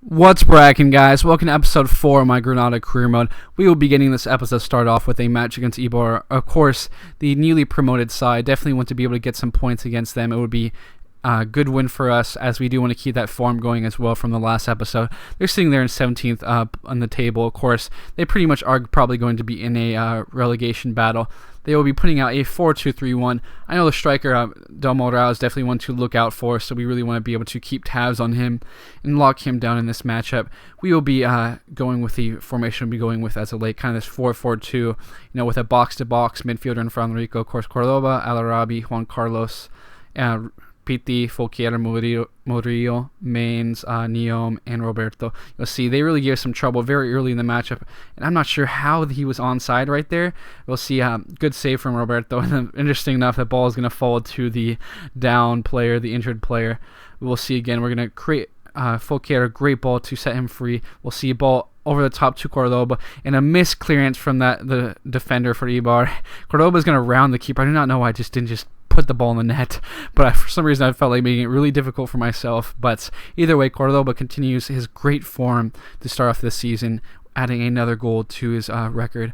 What's bracking, guys? Welcome to episode 4 of my Granada career mode. We will be getting this episode started off with a match against Eibar. Of course, the newly promoted side. Definitely want to be able to get some points against them. It would be a good win for us, as we do want to keep that form going as well from the last episode. They're sitting there in 17th up on the table. Of course, they pretty much are probably going to be in a relegation battle. They will be putting out a 4-2-3-1. I know the striker, Del Moral, is definitely one to look out for, so we really want to be able to keep tabs on him and lock him down in this matchup. We will be going with the formation we'll be going with as of late, kind of this 4-4-2, with a box-to-box midfielder in front of Enrico, of course, Cordoba, Al-Arabi, Juan Carlos, Piti, Folquier, Murillo, Mains, Neom, and Roberto. You'll see they really gave us some trouble very early in the matchup, and I'm not sure how he was onside right there. We'll see good save from Roberto, and then, interesting enough, the ball is going to fall to the down player, the injured player. We'll see again. We're going to create Folquier, a great ball to set him free. We'll see a ball over the top to Cordoba, and a missed clearance from the defender for Eibar. Cordoba is going to round the keeper. I do not know why I didn't put the ball in the net, but for some reason I felt like making it really difficult for myself. But either way, Cordoba continues his great form to start off this season, adding another goal to his record.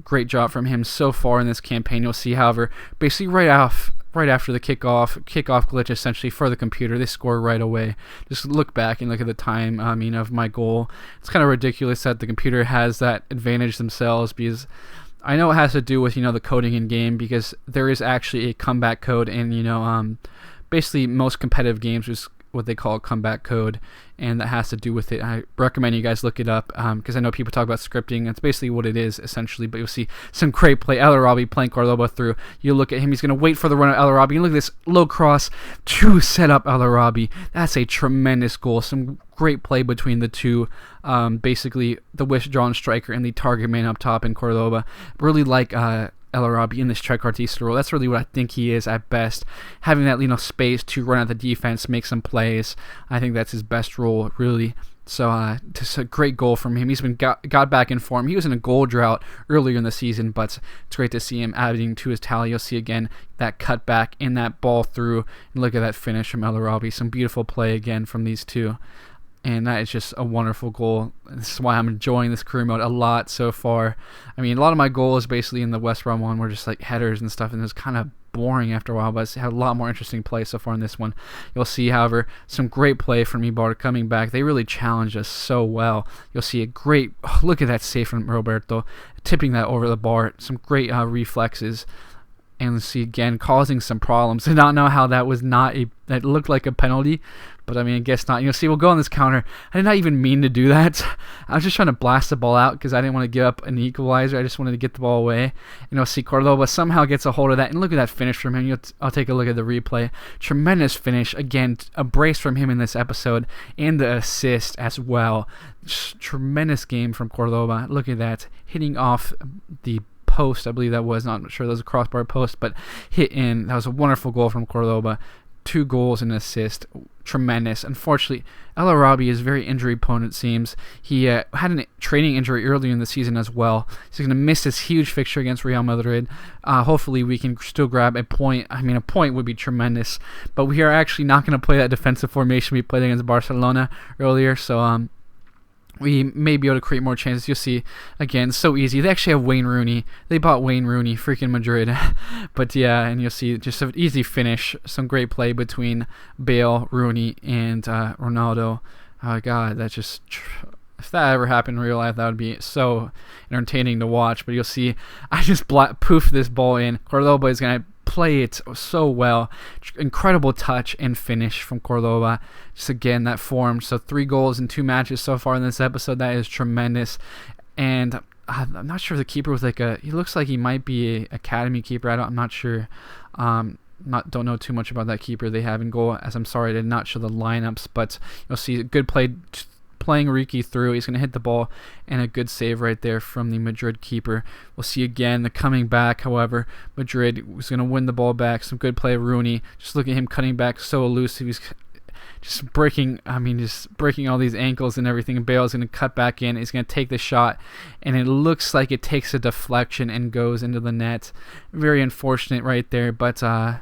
Great job from him so far in this campaign. You'll see, however, basically right after the kickoff glitch essentially for the computer, they score right away. Just look back and look at the time of my goal. It's kind of ridiculous that the computer has that advantage themselves, because I know it has to do with the coding in game, because there is actually a comeback code in basically most competitive games is what they call a comeback code, and that has to do with it. I recommend you guys look it up because I know people talk about scripting. It's basically what it is essentially, but you'll see some great play. Al-Arabi playing Cordoba through. You look at him, he's going to wait for the run of Al-Arabi, and look at this low cross to set up Al-Arabi. That's a tremendous goal. Some great play between the two, basically the withdrawn striker and the target man up top in Cordoba. Really like El-Arabi in this trequartista role. That's really what I think he is at best. Having that space to run at the defense, make some plays. I think that's his best role, really. So just a great goal from him. He's been got back in form. He was in a goal drought earlier in the season, but it's great to see him adding to his tally. You'll see again that cut back and that ball through, and look at that finish from El-Arabi. Some beautiful play again from these two. And that is just a wonderful goal. This is why I'm enjoying this career mode a lot so far. I mean, a lot of my goals basically in the West Brom one were just like headers and stuff, and it was kind of boring after a while, but it's had a lot more interesting play so far in this one. You'll see, however, some great play from Eibar coming back. They really challenged us so well. You'll see a great, look at that save from Roberto, tipping that over the bar. Some great reflexes. And see again, causing some problems. I don't know how that was that looked like a penalty, but I mean, I guess not. You'll see, we'll go on this counter. I did not even mean to do that. I was just trying to blast the ball out because I didn't want to give up an equalizer. I just wanted to get the ball away. And you'll see Cordoba somehow gets a hold of that. And look at that finish from him. I'll take a look at the replay. Tremendous finish. Again, a brace from him in this episode, and the assist as well. Just tremendous game from Cordoba. Look at that. Hitting off the post, I believe that was, not sure that was a crossbar post, but hit in. That was a wonderful goal from Cordoba. 2 goals and an assist. Tremendous. Unfortunately, El-Arabi is very injury prone, it seems. He had a training injury earlier in the season as well. He's going to miss this huge fixture against Real Madrid. Hopefully we can still grab a point. I mean, a point would be tremendous, but we are actually not going to play that defensive formation we played against Barcelona earlier, so we may be able to create more chances. You'll see, again, so easy. They actually have Wayne Rooney. They bought Wayne Rooney, freaking Madrid. But yeah, and you'll see just an easy finish. Some great play between Bale, Rooney, and Ronaldo. Oh, God, that's just... If that ever happened in real life, that would be so entertaining to watch. But you'll see, I just poofed this ball in. Cordoba is going to play it so well. Incredible touch and finish from Cordoba. Just again, that form. So 3 goals in 2 matches so far in this episode. That is tremendous. And I'm not sure if the keeper was he looks like he might be an academy keeper. I'm not sure. Don't know too much about that keeper they have in goal, as I'm sorry I did not show the lineups. But you'll see a good play playing Riki through. He's going to hit the ball, and a good save right there from the Madrid keeper. We'll see again the coming back. However, Madrid was going to win the ball back. Some good play, Rooney. Just look at him cutting back, so elusive. He's just breaking all these ankles and everything. And Bale's going to cut back in. He's going to take the shot, and it looks like it takes a deflection and goes into the net. Very unfortunate right there, but that's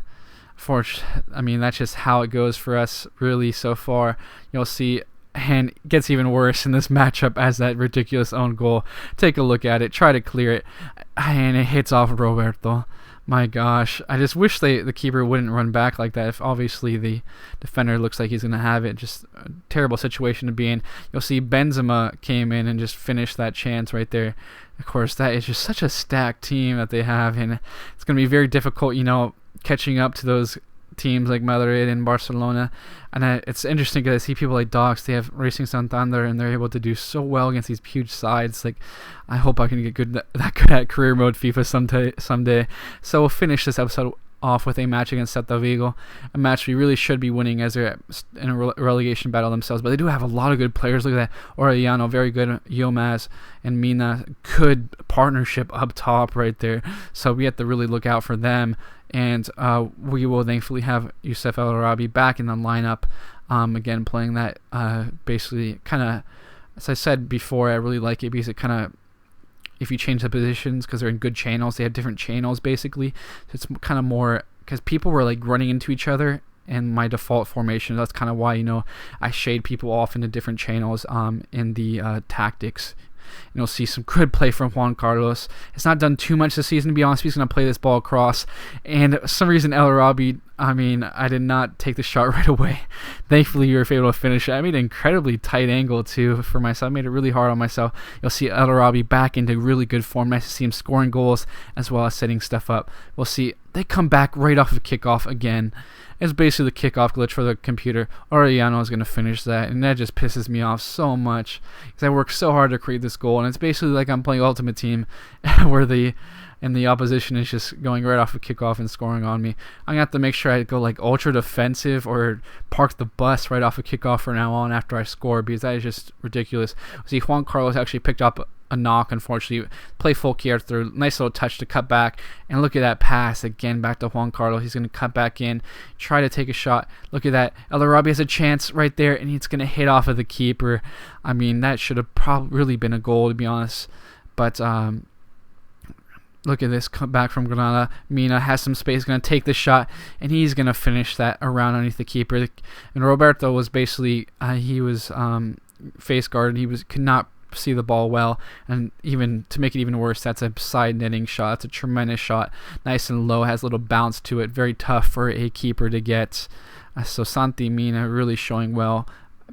just how it goes for us really so far. You'll see and it gets even worse in this matchup as that ridiculous own goal. Take a look at it, try to clear it, and it hits off Roberto. My gosh, I just wish the keeper wouldn't run back like that. If obviously the defender looks like he's going to have it, just a terrible situation to be in. You'll see Benzema came in and just finished that chance right there. Of course, that is just such a stacked team that they have, and it's going to be very difficult, catching up to those teams like Madrid and Barcelona. And it's interesting because I see people like Docs, they have Racing Santander, and they're able to do so well against these huge sides. Like, I hope I can get that good at career mode FIFA someday. So we'll finish this episode off with a match against Celta Vigo, a match we really should be winning as they're in a relegation battle themselves, but they do have a lot of good players. Look at that, Orellano, very good, Yilmaz and Mina, good partnership up top right there, so we have to really look out for them, and we will thankfully have Youssef El Arabi back in the lineup, again playing that basically kind of, as I said before, I really like it because it kind of, if you change the positions, because they're in good channels, they have different channels basically. So it's kind of more, because people were like running into each other in my default formation. That's kind of why, I shade people off into different channels in the tactics. And you'll see some good play from Juan Carlos. It's not done too much this season, to be honest. He's going to play this ball across. And for some reason, El Arabi, I did not take the shot right away. Thankfully, you were able to finish it. I made an incredibly tight angle, too, for myself. I made it really hard on myself. You'll see El Arabi back into really good form. Nice to see him scoring goals as well as setting stuff up. We'll see. They come back right off of kickoff again. It's basically the kickoff glitch for the computer. Orellano is going to finish that, and that just pisses me off so much because I worked so hard to create this goal, and it's basically like I'm playing Ultimate Team where the opposition is just going right off of kickoff and scoring on me. I'm going to have to make sure I go like ultra defensive or park the bus right off of kickoff from now on after I score, because that is just ridiculous. See, Juan Carlos actually picked up a knock, unfortunately. Play full gear through, nice little touch to cut back, and look at that pass again back to Juan Carlos. He's going to cut back in, try to take a shot. Look at that, El Arabi has a chance right there, and he's going to hit off of the keeper. That should have probably really been a goal, to be honest, but look at this, come back from Granada. Mina has some space, going to take the shot, and he's going to finish that around underneath the keeper. And Roberto was basically, he was face guarded. He could not see the ball well, and even to make it even worse, that's a side netting shot. That's a tremendous shot, nice and low, has a little bounce to it, very tough for a keeper to get. So Santi Mina really showing well,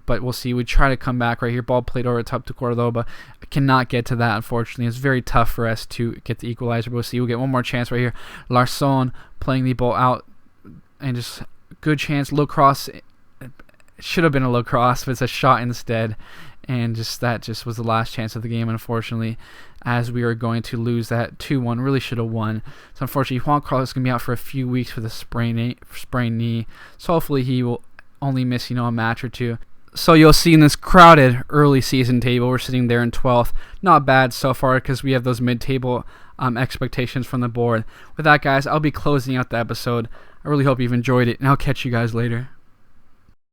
but we'll see. We try to come back right here, ball played over top to Cordoba, cannot get to that, unfortunately. It's very tough for us to get the equalizer, but we'll see. We'll get one more chance right here. Larson playing the ball out, and just good chance, low cross. It should have been a low cross, but it's a shot instead. And that was the last chance of the game, unfortunately, as we were going to lose that 2-1. Really should have won. So unfortunately, Juan Carlos is going to be out for a few weeks with a sprained knee. So hopefully he will only miss, a match or two. So you'll see in this crowded early season table, we're sitting there in 12th. Not bad so far because we have those mid-table expectations from the board. With that, guys, I'll be closing out the episode. I really hope you've enjoyed it, and I'll catch you guys later.